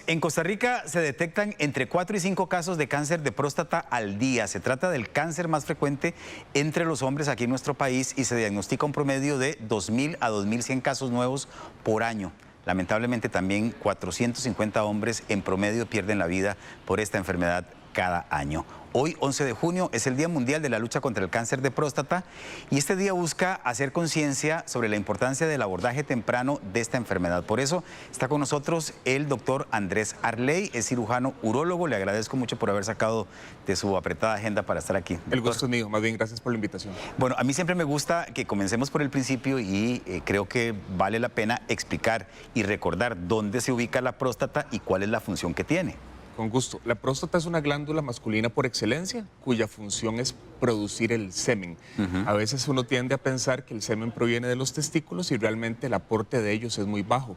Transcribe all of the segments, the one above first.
En Costa Rica se detectan entre 4 y 5 casos de cáncer de próstata al día. Se trata del cáncer más frecuente entre los hombres aquí en nuestro país y se diagnostica un promedio de 2.000 a 2.100 casos nuevos por año. Lamentablemente también 450 hombres en promedio pierden la vida por esta enfermedad cada año. Hoy, 11 de junio, es el Día Mundial de la Lucha contra el Cáncer de Próstata y este día busca hacer conciencia sobre la importancia del abordaje temprano de esta enfermedad. Por eso está con nosotros el doctor Andrés Arley, es cirujano urólogo. Le agradezco mucho por haber sacado de su apretada agenda para estar aquí. El gusto es mío, más bien gracias por la invitación. Bueno, a mí siempre me gusta que comencemos por el principio y creo que vale la pena explicar y recordar dónde se ubica la próstata y cuál es la función que tiene. Con gusto. La próstata es una glándula masculina por excelencia, cuya función es producir el semen. A veces uno tiende a pensar que el semen proviene de los testículos y realmente el aporte de ellos es muy bajo.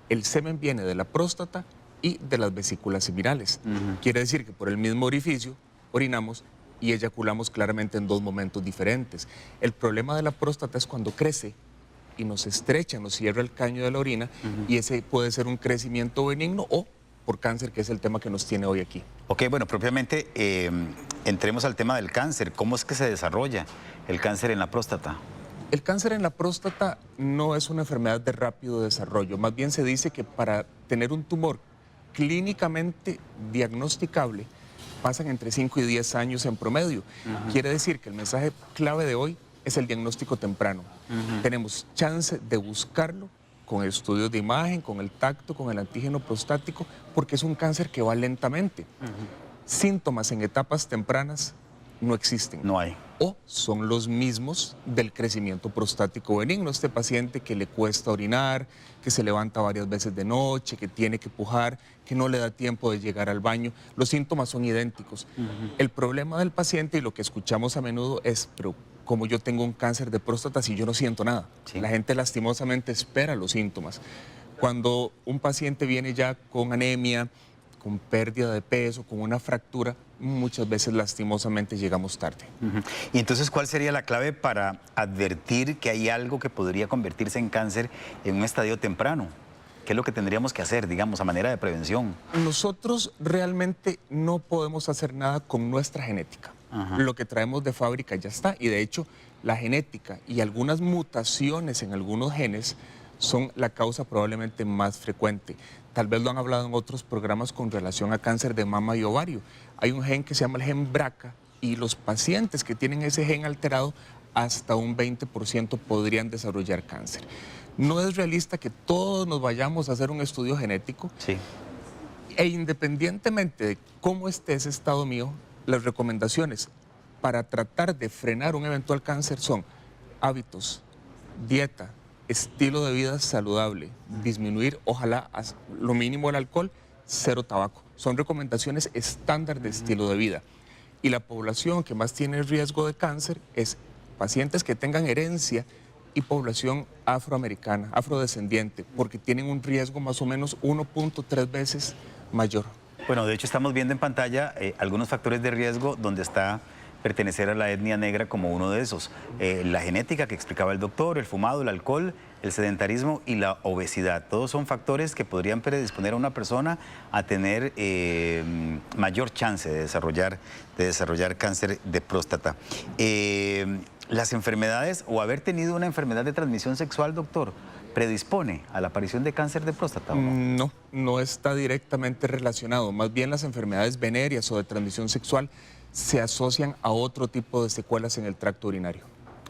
El semen viene de la próstata y de las vesículas seminales. Quiere decir que por el mismo orificio orinamos y eyaculamos claramente en dos momentos diferentes. El problema de la próstata es cuando crece y nos estrecha, nos cierra el caño de la orina y ese puede ser un crecimiento benigno o por cáncer, que es el tema que nos tiene hoy aquí. Ok, bueno, propiamente entremos al tema del cáncer. ¿Cómo es que se desarrolla el cáncer en la próstata? El cáncer en la próstata no es una enfermedad de rápido desarrollo. Más bien se dice que para tener un tumor clínicamente diagnosticable pasan entre 5 y 10 años en promedio. Quiere decir que el mensaje clave de hoy es el diagnóstico temprano. Tenemos chance de buscarlo con estudios de imagen, con el tacto, con el antígeno prostático, porque es un cáncer que va lentamente. Síntomas en etapas tempranas no existen. No hay. O son los mismos del crecimiento prostático benigno. Este paciente que le cuesta orinar, que se levanta varias veces de noche, que tiene que pujar, que no le da tiempo de llegar al baño. Los síntomas son idénticos. El problema del paciente, y lo que escuchamos a menudo es, pero como yo tengo un cáncer de próstata si yo no siento nada. La gente lastimosamente espera los síntomas. Cuando un paciente viene ya con anemia, con pérdida de peso, con una fractura, muchas veces lastimosamente llegamos tarde. Y entonces, ¿cuál sería la clave para advertir que hay algo que podría convertirse en cáncer en un estadio temprano? ¿Qué es lo que tendríamos que hacer, digamos, a manera de prevención? Nosotros realmente no podemos hacer nada con nuestra genética. Lo que traemos de fábrica ya está, y de hecho la genética y algunas mutaciones en algunos genes son la causa probablemente más frecuente. Tal vez lo han hablado en otros programas con relación a cáncer de mama y ovario. Hay un gen que se llama el gen BRCA y los pacientes que tienen ese gen alterado hasta un 20% podrían desarrollar cáncer. No es realista que todos nos vayamos a hacer un estudio genético. E independientemente de cómo esté ese estado mío, las recomendaciones para tratar de frenar un eventual cáncer son hábitos, dieta, estilo de vida saludable, disminuir, ojalá, lo mínimo el alcohol, cero tabaco. Son recomendaciones estándar de estilo de vida. Y la población que más tiene riesgo de cáncer es pacientes que tengan herencia y población afroamericana, afrodescendiente, porque tienen un riesgo más o menos 1.3 veces mayor. Bueno, de hecho estamos viendo en pantalla algunos factores de riesgo donde está pertenecer a la etnia negra como uno de esos. La genética que explicaba el doctor, el fumado, el alcohol, el sedentarismo y la obesidad. Todos son factores que podrían predisponer a una persona a tener mayor chance de desarrollar cáncer de próstata. Las enfermedades o haber tenido una enfermedad de transmisión sexual, doctor, ¿predispone a la aparición de cáncer de próstata o no? No, no está directamente relacionado. Más bien las enfermedades venéreas o de transmisión sexual se asocian a otro tipo de secuelas en el tracto urinario.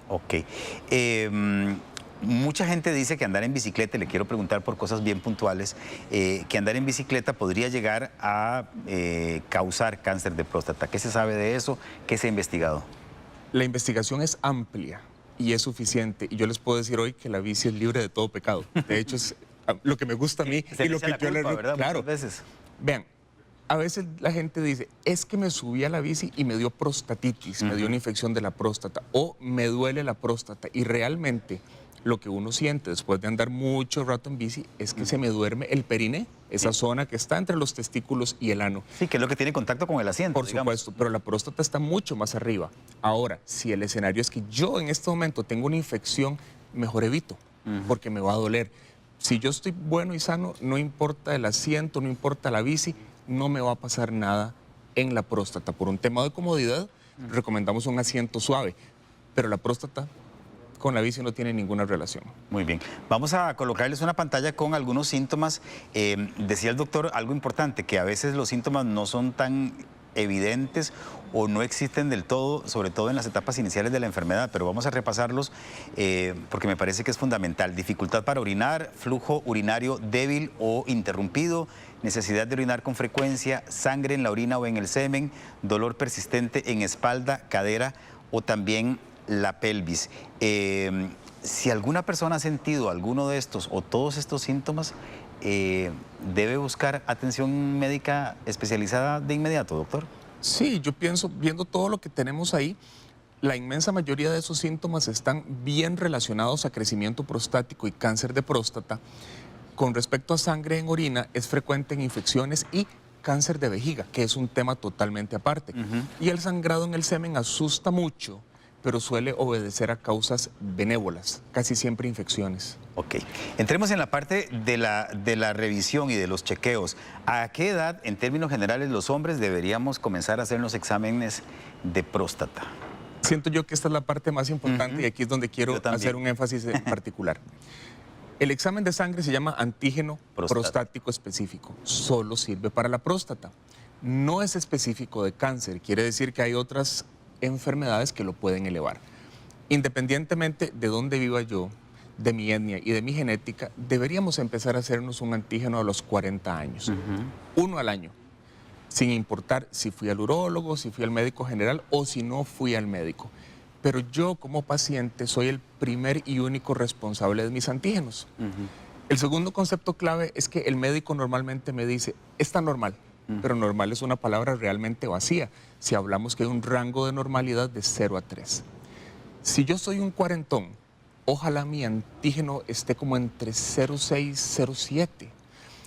Ok. Mucha gente dice que andar en bicicleta, le quiero preguntar por cosas bien puntuales, que andar en bicicleta podría llegar a causar cáncer de próstata. ¿Qué se sabe de eso? ¿Qué se ha investigado? La investigación es amplia y es suficiente. Y yo les puedo decir hoy que la bici es libre de todo pecado. De hecho, es lo que me gusta a mí y lo que yo le... Claro. Muchas veces. Vean, a veces la gente dice, es que me subí a la bici y me dio prostatitis, me dio una infección de la próstata o me duele la próstata. Y realmente lo que uno siente después de andar mucho rato en bici es que se me duerme el periné, esa zona que está entre los testículos y el ano. Sí, que es lo que tiene contacto con el asiento, Por supuesto, pero la próstata está mucho más arriba. Ahora, si el escenario es que yo en este momento tengo una infección, mejor evito, porque me va a doler. Si yo estoy bueno y sano, no importa el asiento, no importa la bici, no me va a pasar nada en la próstata. Por un tema de comodidad, recomendamos un asiento suave, pero la próstata con la bici no tiene ninguna relación. Muy bien. Vamos a colocarles una pantalla con algunos síntomas. Decía el doctor algo importante, que a veces los síntomas no son tan evidentes o no existen del todo, sobre todo en las etapas iniciales de la enfermedad, pero vamos a repasarlos porque me parece que es fundamental. Dificultad para orinar, flujo urinario débil o interrumpido, necesidad de orinar con frecuencia, sangre en la orina o en el semen, dolor persistente en espalda, cadera o también la pelvis. Si alguna persona ha sentido alguno de estos o todos estos síntomas, ¿debe buscar atención médica especializada de inmediato, doctor? Sí, yo pienso, viendo todo lo que tenemos ahí, la inmensa mayoría de esos síntomas están bien relacionados a crecimiento prostático y cáncer de próstata. Con respecto a sangre en orina, es frecuente en infecciones y cáncer de vejiga, que es un tema totalmente aparte. Y el sangrado en el semen asusta mucho, pero suele obedecer a causas benévolas, casi siempre infecciones. Ok. Entremos en la parte de la revisión y de los chequeos. ¿A qué edad, en términos generales, los hombres deberíamos comenzar a hacer los exámenes de próstata? Siento yo que esta es la parte más importante y aquí es donde quiero hacer un énfasis en particular. El examen de sangre se llama antígeno prostático específico. Solo sirve para la próstata. No es específico de cáncer. Quiere decir que hay otras enfermedades que lo pueden elevar. Independientemente de dónde viva yo, de mi etnia y de mi genética, deberíamos empezar a hacernos un antígeno a los 40 años. Uno al año, sin importar si fui al urólogo, si fui al médico general o si no fui al médico. Pero yo como paciente soy el primer y único responsable de mis antígenos. El segundo concepto clave es que el médico normalmente me dice, está normal, pero normal es una palabra realmente vacía, si hablamos que hay un rango de normalidad de 0 a 3. Si yo soy un cuarentón, ojalá mi antígeno esté como entre 0,6 y 0,7.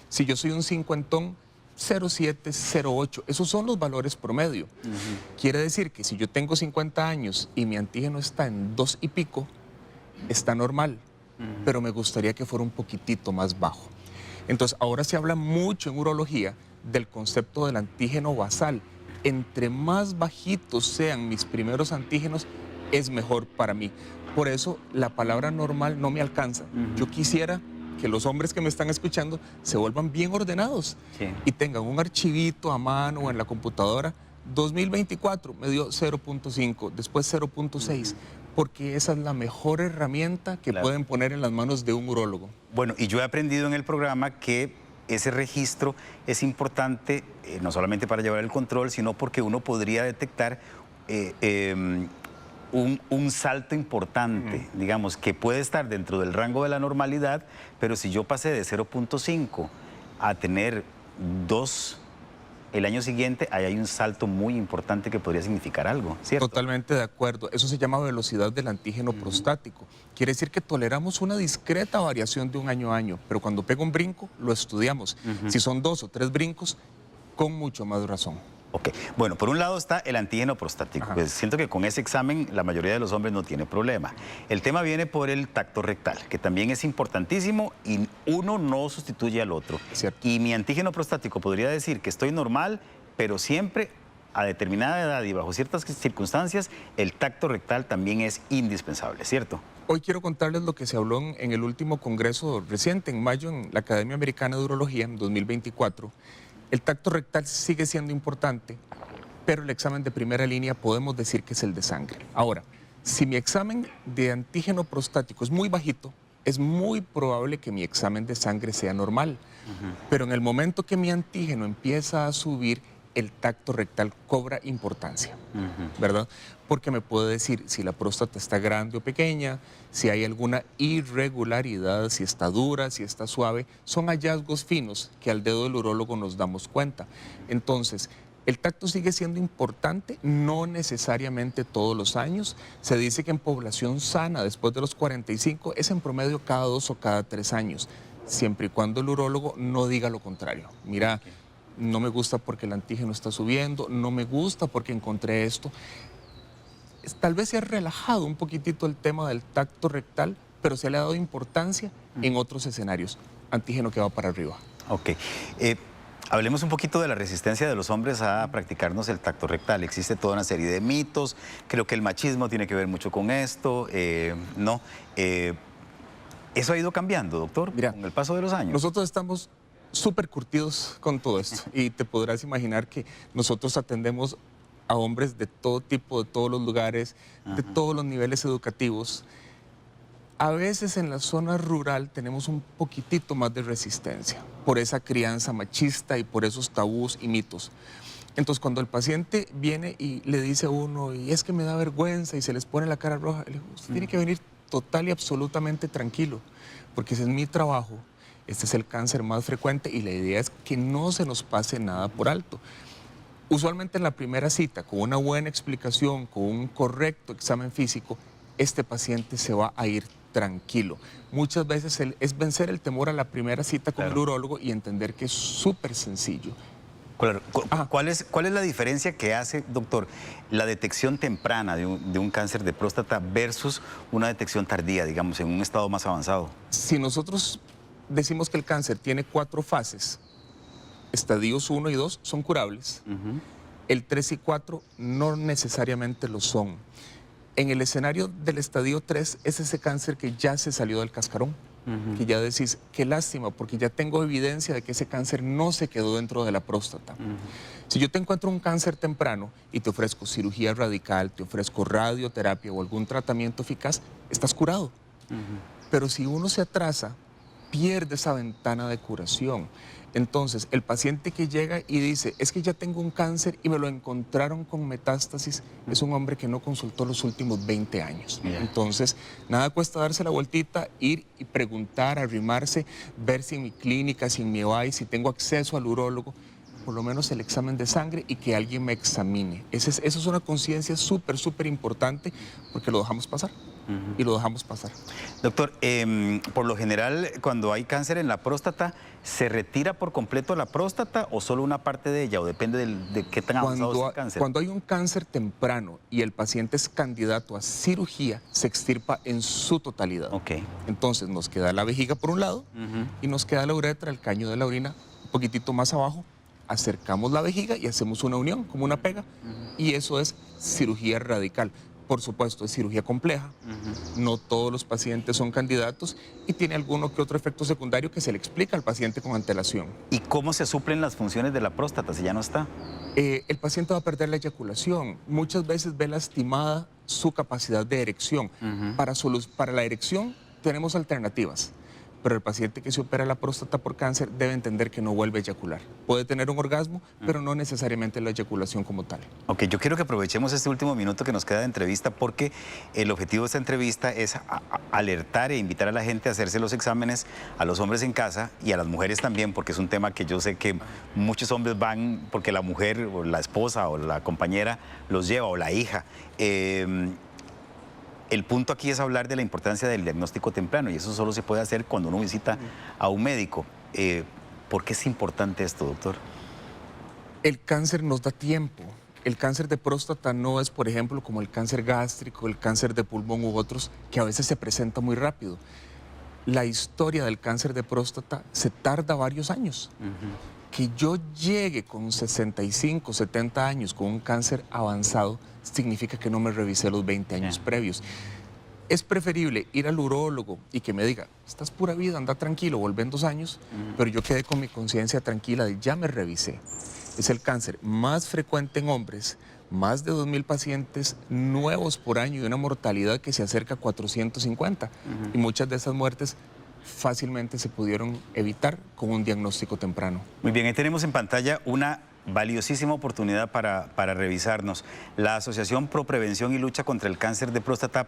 Si yo soy un cincuentón, 0,7, 0,8. Esos son los valores promedio. Quiere decir que si yo tengo 50 años y mi antígeno está en 2 y pico, está normal, pero me gustaría que fuera un poquitito más bajo. Entonces, ahora se habla mucho en urología del concepto del antígeno basal. Entre más bajitos sean mis primeros antígenos, es mejor para mí. Por eso la palabra normal no me alcanza. Yo quisiera que los hombres que me están escuchando se vuelvan bien ordenados y tengan un archivito a mano o en la computadora. 2024 me dio 0.5, después 0.6, porque esa es la mejor herramienta que pueden poner en las manos de un urólogo. Bueno, y yo he aprendido en el programa que ese registro es importante no solamente para llevar el control, sino porque uno podría detectar un salto importante, digamos, que puede estar dentro del rango de la normalidad, pero si yo pasé de 0.5 a tener 2 el año siguiente, ahí hay un salto muy importante que podría significar algo, ¿cierto? Totalmente de acuerdo. Eso se llama velocidad del antígeno prostático. Quiere decir que toleramos una discreta variación de un año a año, pero cuando pega un brinco, lo estudiamos. Si son 2 o 3 brincos, con mucho más razón. Ok, bueno, por un lado está el antígeno prostático. Pues siento que con ese examen la mayoría de los hombres no tiene problema. El tema viene por el tacto rectal, que también es importantísimo y uno no sustituye al otro. Cierto. Y mi antígeno prostático podría decir que estoy normal, pero siempre a determinada edad y bajo ciertas circunstancias, el tacto rectal también es indispensable, ¿cierto? Hoy quiero contarles lo que se habló en el último congreso reciente, en mayo, en la Academia Americana de Urología, en 2024. El tacto rectal sigue siendo importante, pero el examen de primera línea podemos decir que es el de sangre. Ahora, si mi examen de antígeno prostático es muy bajito, es muy probable que mi examen de sangre sea normal. Pero en el momento que mi antígeno empieza a subir, el tacto rectal cobra importancia, ¿verdad? Porque me puede decir si la próstata está grande o pequeña, si hay alguna irregularidad, si está dura, si está suave. Son hallazgos finos que al dedo del urólogo nos damos cuenta. Entonces, el tacto sigue siendo importante, no necesariamente todos los años. Se dice que en población sana, después de los 45, es en promedio cada 2 o cada 3 años, siempre y cuando el urólogo no diga lo contrario. Mira, no me gusta porque el antígeno está subiendo, no me gusta porque encontré esto. Tal vez se ha relajado un poquitito el tema del tacto rectal, pero se le ha dado importancia en otros escenarios. Antígeno que va para arriba. Ok. Hablemos un poquito de la resistencia de los hombres a practicarnos el tacto rectal. Existe toda una serie de mitos. Creo que el machismo tiene que ver mucho con esto. ¿No? ¿Eso ha ido cambiando, doctor, Mira, con el paso de los años? Nosotros estamos súper curtidos con todo esto y te podrás imaginar que nosotros atendemos a hombres de todo tipo, de todos los lugares, de todos los niveles educativos. A veces en la zona rural tenemos un poquitito más de resistencia por esa crianza machista y por esos tabús y mitos. Entonces, cuando el paciente viene y le dice a uno, y es que me da vergüenza y se les pone la cara roja, le digo, usted tiene que venir total y absolutamente tranquilo, porque ese es mi trabajo, este es el cáncer más frecuente y la idea es que no se nos pase nada por alto. Usualmente en la primera cita, con una buena explicación, con un correcto examen físico, este paciente se va a ir tranquilo. Muchas veces es vencer el temor a la primera cita con el urólogo y entender que es súper sencillo. Claro. ¿Cuál es la diferencia que hace, doctor, la detección temprana de un cáncer de próstata versus una detección tardía, digamos, en un estado más avanzado? Si nosotros decimos que el cáncer tiene 4 fases, estadios 1 y 2 son curables, el 3 y 4 no necesariamente lo son. En el escenario del estadio 3 es ese cáncer que ya se salió del cascarón, que ya decís, qué lástima, porque ya tengo evidencia de que ese cáncer no se quedó dentro de la próstata. Si yo te encuentro un cáncer temprano y te ofrezco cirugía radical, te ofrezco radioterapia o algún tratamiento eficaz, estás curado. Pero si uno se atrasa, pierde esa ventana de curación. Entonces, el paciente que llega y dice, es que ya tengo un cáncer y me lo encontraron con metástasis, es un hombre que no consultó los últimos 20 años. Entonces, nada cuesta darse la vueltita, ir y preguntar, arrimarse, ver si en mi clínica, si en mi OAI, si tengo acceso al urólogo, por lo menos el examen de sangre y que alguien me examine. Eso es una conciencia súper, súper importante porque lo dejamos pasar. Y lo dejamos pasar. Doctor, por lo general, cuando hay cáncer en la próstata, ¿se retira por completo la próstata o solo una parte de ella? ¿O depende de qué tan avanzado es el cáncer? Cuando hay un cáncer temprano y el paciente es candidato a cirugía, se extirpa en su totalidad. Entonces nos queda la vejiga por un lado y nos queda la uretra, el caño de la orina, un poquitito más abajo. Acercamos la vejiga y hacemos una unión, como una pega, y eso es cirugía radical. Por supuesto, es cirugía compleja, no todos los pacientes son candidatos y tiene alguno que otro efecto secundario que se le explica al paciente con antelación. ¿Y cómo se suplen las funciones de la próstata si ya no está? El paciente va a perder la eyaculación, muchas veces ve lastimada su capacidad de erección. Para la erección tenemos alternativas. Pero el paciente que se opera la próstata por cáncer debe entender que no vuelve a eyacular. Puede tener un orgasmo, pero no necesariamente la eyaculación como tal. Ok, yo quiero que aprovechemos este último minuto que nos queda de entrevista porque el objetivo de esta entrevista es alertar e invitar a la gente a hacerse los exámenes, a los hombres en casa y a las mujeres también, porque es un tema que yo sé que muchos hombres van porque la mujer o la esposa o la compañera los lleva o la hija. El punto aquí es hablar de la importancia del diagnóstico temprano y eso solo se puede hacer cuando uno visita a un médico. ¿Por qué es importante esto, doctor? El cáncer nos da tiempo. El cáncer de próstata no es, por ejemplo, como el cáncer gástrico, el cáncer de pulmón u otros, que a veces se presenta muy rápido. La historia del cáncer de próstata se tarda varios años. Que yo llegue con 65, 70 años con un cáncer avanzado significa que no me revisé los 20 años previos. Es preferible ir al urólogo y que me diga, estás pura vida, anda tranquilo, vuelve en 2 años, pero yo quedé con mi conciencia tranquila de ya me revisé. Es el cáncer más frecuente en hombres, más de 2.000 pacientes nuevos por año y una mortalidad que se acerca a 450. Y muchas de esas muertes fácilmente se pudieron evitar con un diagnóstico temprano. Muy bien, ahí tenemos en pantalla una valiosísima oportunidad para revisarnos. La Asociación Pro Prevención y Lucha contra el Cáncer de Próstata,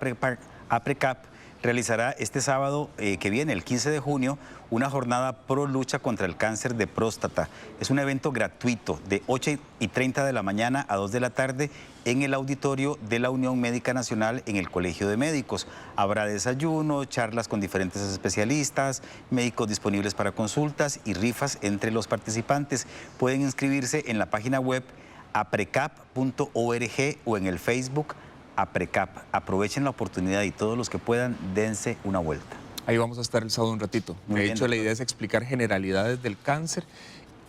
APRECAP, realizará este sábado que viene, el 15 de junio, una jornada pro lucha contra el cáncer de próstata. Es un evento gratuito de 8:30 de la mañana a 2 de la tarde en el auditorio de la Unión Médica Nacional en el Colegio de Médicos. Habrá desayuno, charlas con diferentes especialistas, médicos disponibles para consultas y rifas entre los participantes. Pueden inscribirse en la página web aprecap.org o en el Facebook a Precap. Aprovechen la oportunidad y todos los que puedan, dense una vuelta. Ahí vamos a estar el sábado un ratito. Muy De bien, hecho, la doctor. idea es explicar generalidades del cáncer,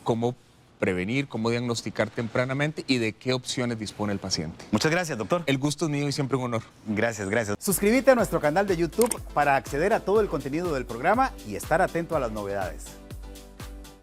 cómo prevenir, cómo diagnosticar tempranamente y de qué opciones dispone el paciente. Muchas gracias, doctor. El gusto es mío y siempre un honor. Gracias, gracias. Suscríbete a nuestro canal de YouTube para acceder a todo el contenido del programa y estar atento a las novedades.